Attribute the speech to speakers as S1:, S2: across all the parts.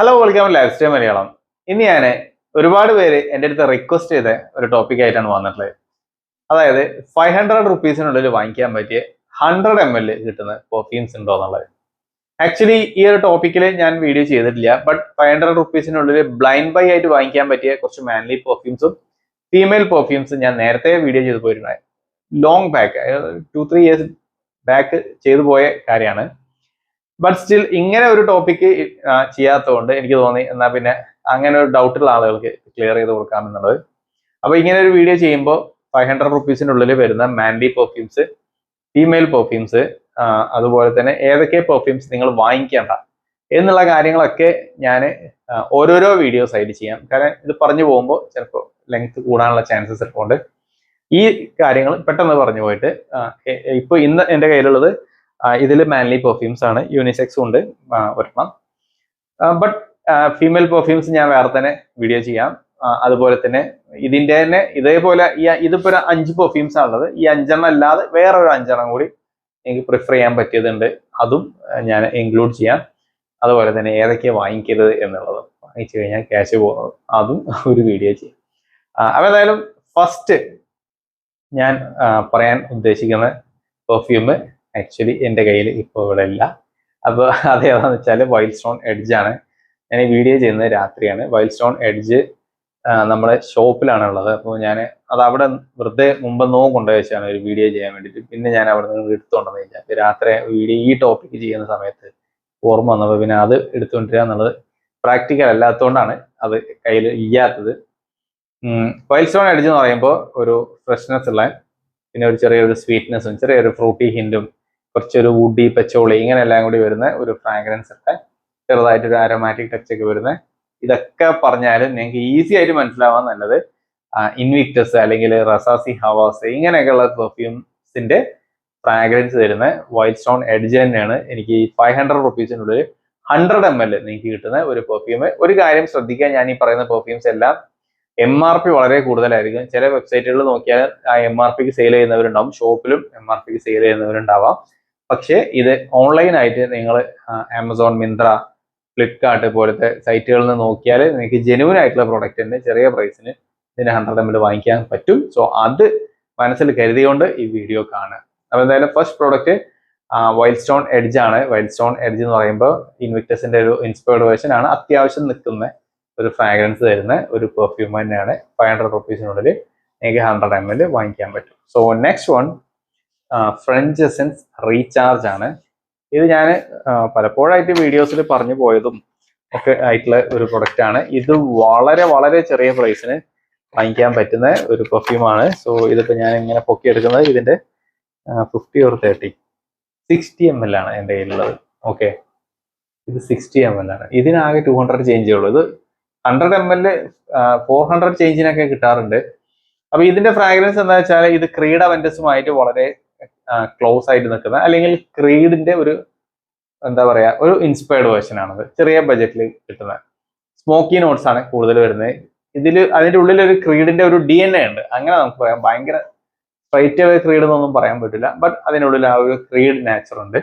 S1: Hello welcome life style Malayalam. ഇനി ഞാൻ ഒരുപാട് പേര് എൻ്റെ അടുത്ത് റിക്വസ്റ്റ് ചെയ്ത ഒരു ടോപ്പിക് ആയിട്ടാണ് വന്നിട്ടുള്ളത്. അതായത് 500 റുപ്പീസിനുള്ളിൽ വാങ്ങിക്കാൻ പറ്റിയ 100 ml കിട്ടുന്ന പെർഫ്യൂംസ് ഉണ്ടോ എന്നുള്ളത്. ആക്ച്വലി ഈ ഒരു ടോപ്പിക്കിൽ ഞാൻ വീഡിയോ ചെയ്തിട്ടില്ല. ബട്ട് 500 റുപ്പീസിനുള്ളിൽ ബ്ലൈൻഡ് ബൈ ആയിട്ട് വാങ്ങിക്കാൻ പറ്റിയ കുറച്ച് മാൻലി പെർഫ്യൂംസും ഫീമെയിൽ പെർഫ്യൂംസും ഞാൻ നേരത്തെ വീഡിയോ ചെയ്ത് പോയിരുന്നത്. ലോങ് ബാക്ക് 2-3 ഇയേഴ്സ് ബാക്ക് ചെയ്തു പോയ കാര്യമാണ്. ബട്ട് സ്റ്റിൽ ഇങ്ങനെ ഒരു ടോപ്പിക്ക് ചെയ്യാത്തതുകൊണ്ട് എനിക്ക് തോന്നി എന്നാൽ പിന്നെ അങ്ങനെ ഒരു ഡൗട്ടുള്ള ആളുകൾക്ക് ക്ലിയർ ചെയ്ത് കൊടുക്കാം എന്നുള്ളത്. അപ്പൊ ഇങ്ങനെ ഒരു വീഡിയോ ചെയ്യുമ്പോൾ 500 റുപ്പീസിനുള്ളിൽ വരുന്ന മാൻലി പെർഫ്യൂംസ്, ഫീമെയിൽ പെർഫ്യൂംസ്, അതുപോലെ തന്നെ ഏതൊക്കെ പെർഫ്യൂംസ് നിങ്ങൾ വാങ്ങിക്കേണ്ട എന്നുള്ള കാര്യങ്ങളൊക്കെ ഞാൻ ഓരോരോ വീഡിയോസ് ആയിട്ട് ചെയ്യാം. കാരണം ഇത് പറഞ്ഞു പോകുമ്പോൾ ചിലപ്പോൾ ലെങ്ത് കൂടാനുള്ള ചാൻസസ് ഉണ്ട്. ഈ കാര്യങ്ങൾ പെട്ടെന്ന് പറഞ്ഞു പോയിട്ട് ഇപ്പൊ ഇന്ന് എൻ്റെ കയ്യിലുള്ളത് ഇതിൽ മാൻലി പെർഫ്യൂംസ് ആണ്. യൂണിസെക്സും ഉണ്ട് ഒരെണ്ണം. ബട്ട് ഫീമെയിൽ പെർഫ്യൂംസ് ഞാൻ വേറെ തന്നെ വീഡിയോ ചെയ്യാം. അതുപോലെ തന്നെ ഇതിന്റെ തന്നെ ഇതേപോലെ ഇതിപ്പോ ഒരു 5 പെർഫ്യൂംസ് ആണുള്ളത്. ഈ 5 അല്ലാതെ വേറെ ഒരു 5 കൂടി എനിക്ക് പ്രിഫർ ചെയ്യാൻ പറ്റിയതുണ്ട്. അതും ഞാൻ ഇൻക്ലൂഡ് ചെയ്യാം. അതുപോലെ തന്നെ ഏതൊക്കെയാണ് വാങ്ങിക്കരുത് എന്നുള്ളത്, വാങ്ങിച്ചു കഴിഞ്ഞാൽ ക്യാഷ് പോകുന്നത്, അതും ഒരു വീഡിയോ ചെയ്യാം. അപ്പൊ ഏതായാലും ഫസ്റ്റ് ഞാൻ പറയാൻ ഉദ്ദേശിക്കുന്ന പെർഫ്യൂം ആക്ച്വലി എൻ്റെ കയ്യിൽ ഇപ്പോൾ ഇവിടെ ഇല്ല. അപ്പോൾ അത് ഏതാണെന്ന് വെച്ചാൽ വൈൽഡ് സ്റ്റോൺ എഡ്ജ് ആണ്. ഞാൻ ഈ വീഡിയോ ചെയ്യുന്നത് രാത്രിയാണ്. വൈൽഡ് സ്റ്റോൺ എഡ്ജ് നമ്മുടെ ഷോപ്പിലാണ് ഉള്ളത്. അപ്പോൾ ഞാൻ അത് അവിടെ വെറുതെ മുമ്പെന്നോ കൊണ്ടുവച്ചാണ് ഒരു വീഡിയോ ചെയ്യാൻ വേണ്ടിയിട്ട്. പിന്നെ ഞാൻ അവിടെ നിന്ന് എടുത്തുകൊണ്ടെന്ന് കഴിഞ്ഞാൽ രാത്രി വീഡിയോ ഈ ടോപ്പിക്ക് ചെയ്യുന്ന സമയത്ത് ഓർമ്മ വന്നപ്പോൾ പിന്നെ അത് എടുത്തുകൊണ്ടിരിക്കുക എന്നുള്ളത് പ്രാക്ടിക്കൽ അല്ലാത്തതുകൊണ്ടാണ് അത് കയ്യിൽ ഇല്ലാത്തത്. വൈൽഡ് സ്റ്റോൺ എഡ്ജ് എന്ന് പറയുമ്പോൾ ഒരു ഫ്രഷ്നെസ് ഉള്ള, പിന്നെ ഒരു ചെറിയൊരു സ്വീറ്റ്നെസ്സും ചെറിയൊരു ഫ്രൂട്ടി ഹിൻറ്റും കുറച്ചൊരു വുഡി പച്ചോളി ഇങ്ങനെ എല്ലാം കൂടി വരുന്ന ഒരു ഫ്രാഗ്രൻസ് ഒക്കെ, ചെറുതായിട്ടൊരു അരോമാറ്റിക് ടച്ച് ഒക്കെ വരുന്ന, ഇതൊക്കെ പറഞ്ഞാലും നിങ്ങൾക്ക് ഈസി ആയിട്ട് മനസ്സിലാവാൻ നല്ലത് ഇൻവിക്ടസ് അല്ലെങ്കിൽ റസാസി ഹവാസ് ഇങ്ങനെയൊക്കെയുള്ള പെർഫ്യൂംസിന്റെ ഫ്രാഗ്രൻസ് തരുന്ന വൈൽഡ് സ്റ്റോൺ എഡ്ജ് തന്നെയാണ് എനിക്ക് 500 റുപ്പീസിനുള്ളിൽ 100 ml നിങ്ങൾക്ക് കിട്ടുന്ന ഒരു പെർഫ്യൂം. ഒരു കാര്യം ശ്രദ്ധിക്കാൻ, ഞാൻ ഈ പറയുന്ന പെർഫ്യൂംസ് എല്ലാം MRP വളരെ കൂടുതലായിരിക്കും. ചില വെബ്സൈറ്റുകളിൽ നോക്കിയാൽ ആ MRPക്ക് സെയിൽ ചെയ്യുന്നവരുണ്ടാവും, ഷോപ്പിലും MRPക്ക് സെയിൽ ചെയ്യുന്നവരുണ്ടാവാം. പക്ഷേ ഇത് ഓൺലൈനായിട്ട് നിങ്ങൾ ആമസോൺ, മിന്ത്ര, ഫ്ലിപ്കാർട്ട് പോലത്തെ സൈറ്റുകളിൽ നിന്ന് നോക്കിയാൽ നിങ്ങൾക്ക് ജെനുവിൻ ആയിട്ടുള്ള പ്രൊഡക്റ്റിന് ചെറിയ പ്രൈസിന് ഇതിന് 100 ml വാങ്ങിക്കാൻ പറ്റും. സോ അത് മനസ്സിൽ കരുതിയോണ്ട് ഈ വീഡിയോ കാണുക. അപ്പോൾ എന്തായാലും first product wild stone edge ആണ്. വൈൽഡ് സ്റ്റോൺ എഡ്ജ് എന്ന് പറയുമ്പോൾ ഇൻവിക്ടസിന്റെ ഒരു ഇൻസ്പയർഡ് വേർഷൻ ആണ്. അത്യാവശ്യം നിൽക്കുന്ന ഒരു ഫ്രാഗ്രൻസ് തരുന്ന ഒരു പെർഫ്യൂം തന്നെയാണ്. 500 റുപ്പീസിനുള്ളിൽ എനിക്ക് 100 ml വാങ്ങിക്കാൻ പറ്റും. So next one French essence recharge ആണ്. ഇത് ഞാൻ പലപ്പോഴായിട്ട് വീഡിയോസിൽ പറഞ്ഞു പോയതും ഒക്കെ ആയിട്ടുള്ള ഒരു പ്രൊഡക്റ്റ് ആണ്. ഇത് വളരെ വളരെ ചെറിയ പ്രൈസിന് വാങ്ങിക്കാൻ പറ്റുന്ന ഒരു പെർഫ്യൂമാണ്. സോ ഇതിപ്പോൾ ഞാൻ ഇങ്ങനെ പൊക്കിയെടുക്കുന്നത് ഇതിന്റെ 50 or 30 60 ml ആണ് എൻ്റെ കയ്യിലുള്ളത്. ഓക്കെ, ഇത് 60 ml ആണ്. ഇതിനാകെ 200 ചേഞ്ചേ ഉള്ളൂ. ഇത് 100 ml 400 ചേഞ്ചിനൊക്കെ കിട്ടാറുണ്ട്. അപ്പൊ ഇതിന്റെ ഫ്രാഗ്രൻസ് എന്താ വെച്ചാൽ ഇത് ക്രീഡ് അവന്റസുമായിട്ട് വളരെ ക്ലോസ് ആയിട്ട് നിൽക്കുന്ന, അല്ലെങ്കിൽ ക്രീഡിന്റെ ഒരു എന്താ പറയാ ഒരു ഇൻസ്പയർഡ് വേർഷൻ ആണത്. ചെറിയ ബജറ്റിൽ കിട്ടുന്ന സ്മോക്കി നോട്ട്സ് ആണ് കൂടുതൽ വരുന്നത്. അതിന്റെ ഉള്ളിൽ ഒരു ക്രീഡിന്റെ ഒരു DNA ഉണ്ട്, അങ്ങനെ നമുക്ക് പറയാം. ഭയങ്കര സ്ട്രൈറ്റ് അവേ ക്രീഡ് എന്നൊന്നും പറയാൻ പറ്റില്ല, ബട്ട് അതിനുള്ളിൽ ആ ഒരു ക്രീഡ് നാച്ചർ ഉണ്ട്.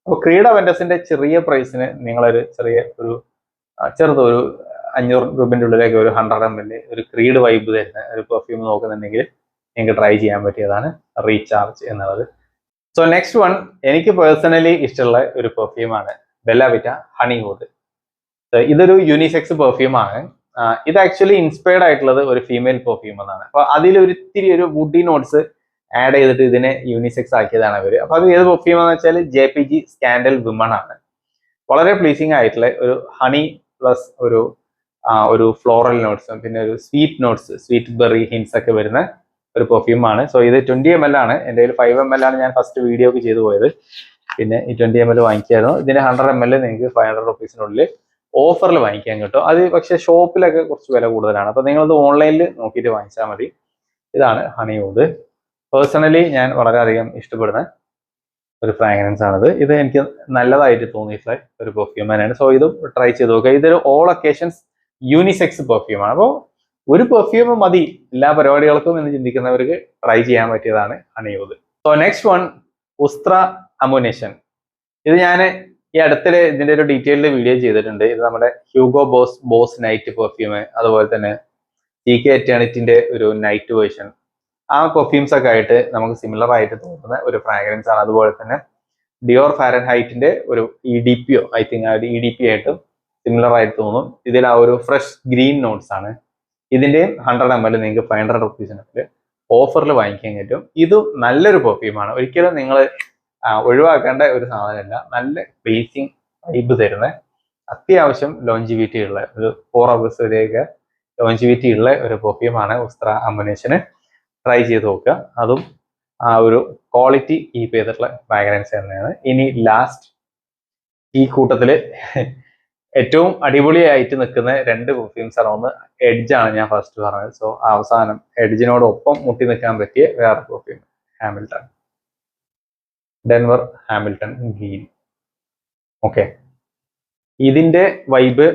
S1: അപ്പോൾ ക്രീഡ് അവന്റസിന്റെ ചെറിയ പ്രൈസിന് നിങ്ങളൊരു ചെറുതൊരു 500 രൂപന്റെ ഉള്ളിലേക്ക് ഒരു 100 ml ഒരു ക്രീഡ് വൈബ് തരുന്ന ഒരു പെർഫ്യൂം നോക്കുന്നുണ്ടെങ്കിൽ നിങ്ങൾക്ക് ട്രൈ ചെയ്യാൻ പറ്റിയതാണ് റീചാർജ് എന്നുള്ളത്. സോ നെക്സ്റ്റ് വൺ എനിക്ക് പേഴ്സണലി ഇഷ്ടമുള്ള ഒരു പെർഫ്യൂമാണ് ബെല്ല വിറ്റ ഹണി ഊഡ്. ഇതൊരു യൂണിസെക്സ് പെർഫ്യൂം ആണ്. ഇത് ആക്ച്വലി ഇൻസ്പയർഡ് ആയിട്ടുള്ളത് ഒരു ഫീമെയിൽ പെർഫ്യൂം എന്നാണ്. അപ്പൊ അതിൽ ഒരിത്തിരി ഒരു വുഡി നോട്ട്സ് ആഡ് ചെയ്തിട്ട് ഇതിനെ യൂണിസെക്സ് ആക്കിയതാണ് അവര്. അപ്പൊ അത് ഏത് പെർഫ്യൂം എന്ന് വെച്ചാൽ JPG സ്കാൻഡൽ വിമൺ ആണ്. വളരെ പ്ലീസിങ് ആയിട്ടുള്ള ഒരു ഹണി പ്ലസ് ഒരു ഫ്ലോറൽ നോട്ട്സും പിന്നെ ഒരു sweet notes, sweet berry hints ഒക്കെ വരുന്ന ഒരു പെർഫ്യൂം ആണ്. സോ ഇത് 20 ml ആണ്. എൻ്റെ കയ്യിൽ 5 ml ആണ് ഞാൻ ഫസ്റ്റ് വീഡിയോ ഒക്കെ ചെയ്തു പോയത്. പിന്നെ ഈ 20 ml വാങ്ങിക്കായിരുന്നു. ഇതിന് 100 ml നിങ്ങൾക്ക് 500 റുപ്പീസിനുള്ളിൽ ഓഫറിൽ വാങ്ങിക്കാൻ കിട്ടും. അത് പക്ഷേ ഷോപ്പിലൊക്കെ കുറച്ച് വില കൂടുതലാണ്. അപ്പോൾ നിങ്ങളത് ഓൺലൈനിൽ നോക്കിയിട്ട് വാങ്ങിച്ചാൽ മതി. ഇതാണ് ഹണി ഊഡ്. പേഴ്സണലി ഞാൻ വളരെയധികം ഇഷ്ടപ്പെടുന്ന ഒരു ഫ്രാഗ്രൻസ് ആണിത്. ഇത് എനിക്ക് നല്ലതായിട്ട് തോന്നിയിട്ടുള്ള ഒരു പെർഫ്യൂം തന്നെയാണ്. സോ ഇതും ട്രൈ ചെയ്ത് നോക്കുക. ഇതൊരു ഓൾ ഒക്കേഷൻസ് യൂണിസെക്സ് പെർഫ്യൂമാണ്. അപ്പോൾ ഒരു പെർഫ്യൂം മതി എല്ലാ പരിപാടികൾക്കും എന്ന് ചിന്തിക്കുന്നവർക്ക് ട്രൈ ചെയ്യാൻ പറ്റിയതാണ് honey oud. So next one ഉസ്ത്ര അമുനേഷൻ. ഇത് ഞാൻ ഈ അടുത്തിടെ ഇതിന്റെ ഒരു ഡീറ്റെയിൽഡ് വീഡിയോ ചെയ്തിട്ടുണ്ട്. ഇത് നമ്മുടെ ഹ്യൂഗോ ബോസ് നൈറ്റ് പെർഫ്യൂം, അതുപോലെ തന്നെ TK എറ്റേണിറ്റിന്റെ ഒരു നൈറ്റ് വേർഷൻ, ആ പെർഫ്യൂംസ് ഒക്കെ ആയിട്ട് നമുക്ക് സിമിലർ ആയിട്ട് തോന്നുന്ന ഒരു ഫ്രാഗ്രൻസ് ആണ്. അതുപോലെ തന്നെ ഡിയോർ ഫാരൻഹൈറ്റിന്റെ ഒരു EDP ഐ തിങ്ക് ആ ഒരു EDP ആയിട്ടും സിമിലർ ആയിട്ട് തോന്നും. ഇതിൽ ആ ഒരു ഫ്രഷ് ഗ്രീൻ നോട്ട്സ് ആണ്. ഇതിന്റെയും 100 ml നിങ്ങൾക്ക് 500 റുപ്പീസിന് ഓഫറിൽ വാങ്ങിക്കാൻ പറ്റും. ഇതും നല്ലൊരു പെർഫ്യൂമാണ്, ഒരിക്കലും നിങ്ങൾ ഒഴിവാക്കേണ്ട ഒരു സാധനമല്ല. നല്ല പ്ലീസിങ് വൈബ് തരുന്ന, അത്യാവശ്യം ലോഞ്ചിവിറ്റി ഉള്ള ഒരു 4 hours വരെയൊക്കെ ലോഞ്ചിവിറ്റി ഉള്ള ഒരു പെർഫ്യൂമാണ് ഉസ്ത്ര അമ്പനേഷന്. ട്രൈ ചെയ്ത് നോക്കുക. അതും ആ ഒരു ക്വാളിറ്റി കീപ്പ് ചെയ്തിട്ടുള്ള ഫ്രാഗ്രൻസ് തന്നെയാണ്. ഇനി ലാസ്റ്റ് ഈ കൂട്ടത്തില് ഏറ്റവും അടിപൊളിയായിട്ട് നിൽക്കുന്ന 2 പെർഫ്യൂംസ് ആണ്. ഒന്ന് എഡ്ജ് ആണ് ഞാൻ ഫസ്റ്റ് പറഞ്ഞത്. സോ അവസാനം എഡ്ജിനോടൊപ്പം മുട്ടി നിൽക്കാൻ പറ്റിയ വേറെ perfume Hamilton, Denver Hamilton green. Okay, ഇതിന്റെ വൈബ്,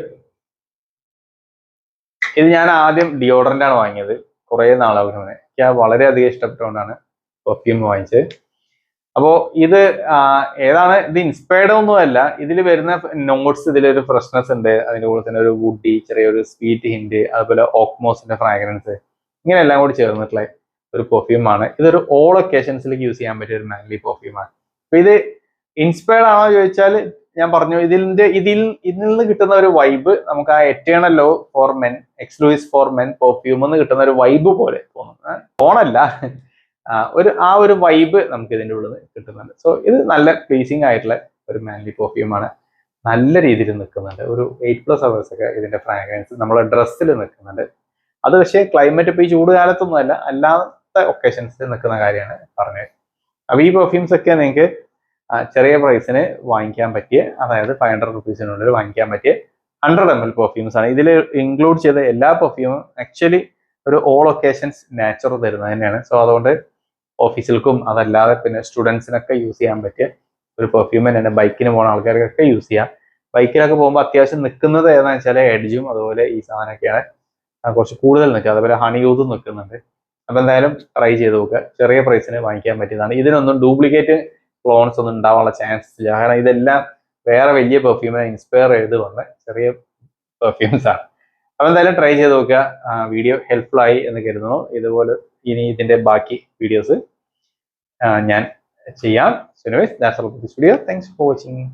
S1: ഇത് ഞാൻ ആദ്യം ഡിയോഡറന്റ് ആണ് വാങ്ങിയത് കുറെ നാളുകൾക്ക് മുന്നേ. എനിക്ക് വളരെയധികം ഇഷ്ടപ്പെട്ടുകൊണ്ടാണ് പെർഫ്യൂം വാങ്ങിച്ചത്. അപ്പോൾ ഇത് ഏതാണ്, ഇത് ഇൻസ്പയർഡ് ഒന്നുമല്ല. ഇതിൽ വരുന്ന നോട്ട്സ്, ഇതിലൊരു ഫ്രഷ്നെസ് ഉണ്ട്, അതിന്റെ കൂടെ തന്നെ ഒരു വുഡി, ചെറിയൊരു സ്വീറ്റ് ഹിന്റ്, അതുപോലെ ഓക്മോസിന്റെ ഫ്രാഗ്രൻസ്, ഇങ്ങനെ എല്ലാം കൂടി ചേർന്നിട്ടുള്ള ഒരു പെർഫ്യൂമാണ്. ഇതൊരു ഓൾ ഒക്കേഷൻസിലേക്ക് യൂസ് ചെയ്യാൻ പറ്റിയ ഒരു മാൻലി പെർഫ്യൂമാണ്. അപ്പൊ ഇത് ഇൻസ്പയർഡ് ആണോ ചോദിച്ചാൽ ഞാൻ പറഞ്ഞു, ഇതിൽ നിന്ന് കിട്ടുന്ന ഒരു വൈബ് നമുക്ക് ആ eternal love for men, exclusive for men perfume എന്ന് കിട്ടുന്ന ഒരു വൈബ് പോലെ തോന്നുന്നു. ഓണല്ല, ആ ഒരു വൈബ് നമുക്ക് ഇതിൻ്റെ ഉള്ളിൽ നിന്ന് കിട്ടുന്നുണ്ട്. സോ ഇത് നല്ല പ്ലീസിങ് ആയിട്ടുള്ള ഒരു മാൻലി പെർഫ്യൂമാണ്. നല്ല രീതിയിൽ നിൽക്കുന്നുണ്ട്. ഒരു 8+ hours ഒക്കെ ഇതിന്റെ ഫ്രാഗ്രൻസ് നമ്മുടെ ഡ്രസ്സിൽ നിൽക്കുന്നുണ്ട്. അത് പക്ഷേ ക്ലൈമറ്റ് ഇപ്പോൾ ഈ ചൂട് കാലത്തൊന്നുമല്ല, അല്ലാത്ത ഒക്കേഷൻസിൽ നിൽക്കുന്ന കാര്യമാണ് പറഞ്ഞത്. അപ്പോൾ ഈ പെർഫ്യൂംസ് ഒക്കെ നിങ്ങൾക്ക് ചെറിയ പ്രൈസിന് വാങ്ങിക്കാൻ പറ്റിയ, അതായത് 500 റുപ്പീസിനുള്ളിൽ വാങ്ങിക്കാൻ പറ്റിയ 100 ml പെർഫ്യൂംസ് ആണ്. ഇതിൽ ഇൻക്ലൂഡ് ചെയ്ത എല്ലാ പെർഫ്യൂമും ആക്ച്വലി ഒരു ഓൾ ഒക്കേഷൻസ് നാച്ചുർ തരുന്നത് തന്നെയാണ്. സോ അതുകൊണ്ട് ഓഫീസിൽക്കും അതല്ലാതെ പിന്നെ സ്റ്റുഡൻസിനൊക്കെ യൂസ് ചെയ്യാൻ പറ്റിയ ഒരു പെർഫ്യൂം തന്നെയാണ്. ബൈക്കിന് പോകുന്ന ആൾക്കാർക്കൊക്കെ യൂസ് ചെയ്യാം. ബൈക്കിലൊക്കെ പോകുമ്പോൾ അത്യാവശ്യം നിൽക്കുന്നത് ഏതാണെന്ന് വെച്ചാൽ എഡ്ജും അതുപോലെ ഈ സാധനമൊക്കെയാണ് കുറച്ച് കൂടുതൽ നിൽക്കുക. അതുപോലെ ഹണി യൂത്തും നിൽക്കുന്നുണ്ട്. അപ്പം എന്തായാലും ട്രൈ ചെയ്ത് നോക്കുക. ചെറിയ പ്രൈസിന് വാങ്ങിക്കാൻ പറ്റിയതാണ്. ഇതിനൊന്നും ഡ്യൂപ്ലിക്കേറ്റ് ക്ലോൺസ് ഒന്നും ഉണ്ടാവാനുള്ള ചാൻസസ് ഇല്ല. കാരണം ഇതെല്ലാം വേറെ വലിയ പെർഫ്യൂമിനെ ഇൻസ്പയർ ചെയ്ത് വന്ന ചെറിയ പെർഫ്യൂംസ് ആണ്. അപ്പം എന്തായാലും ട്രൈ ചെയ്ത് നോക്കുക. വീഡിയോ ഹെൽപ്ഫുൾ ആയി എന്ന് കരുതുന്നു. ഇതുപോലെ ഇനി ഇതിന്റെ ബാക്കി വീഡിയോസ് ഞാൻ ചെയ്യാം. So anyways, that's all for this video. Thanks for watching.